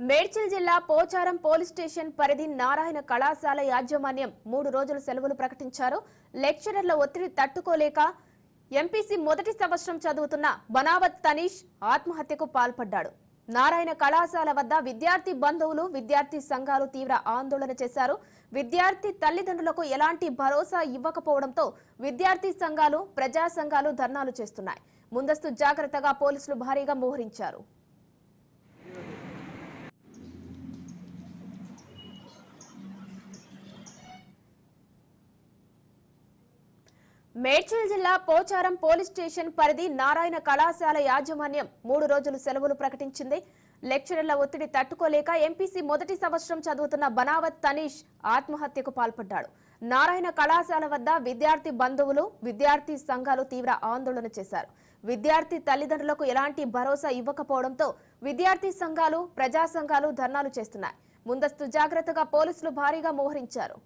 మేడ్చల్ జిల్లా Pocharam police station పరిధి నారాయణ కళాశాల యాజమాన్యం 3 రోజుల సెలవులు ప్రకటించారు. లెక్చరర్ల ఒత్తిడి తట్టుకోలేక ఎంపీసీ మొదటి సంవత్సరం చదువుతున్న బనావత్ తనీష్ ఆత్మహత్యకు పాల్పడ్డాడు. నారాయణ కళాశాల వద్ద విద్యార్థి బంధువులు, విద్యార్థి సంఘాలు తీవ్ర ఆందోళన చేశారు. విద్యార్థి తల్లిదండ్రులకు ఎలాంటి భరోసా ఇవ్వకపోవడంతో విద్యార్థి సంఘాలు, ప్రజా సంఘాలు ధర్నాలు చేస్తున్నాయి. ముందస్తు జాగ్రత్తగా పోలీసులు భారీగా మోహరించారు. మేడ్చల్ జిల్లా పోచారం పోలీస్ స్టేషన్ పరిధి నారాయణ కళాశాల యాజమాన్యం 3 రోజులు సెలవులు ప్రకటించింది. లెక్చరర్ల ఒత్తిడి తట్టుకోలేక ఎంపీసీ మొదటి సంవత్సరం చదువుతున్న బనావత్ తనీష్ ఆత్మహత్యకు పాల్పడ్డాడు. నారాయణ కళాశాల వద్ద విద్యార్థి బంధువులు, విద్యార్థి సంఘాలు తీవ్ర ఆందోళన చేశారు. విద్యార్థి తల్లిదండ్రులకు ఎలాంటి భరోసా ఇవ్వకపోవడంతో విద్యార్థి సంఘాలు, ప్రజా సంఘాలు ధర్నాలు చేస్తున్నాయి. ముందస్తు జాగ్రత్తగా పోలీసులు భారీగా మోహరించారు.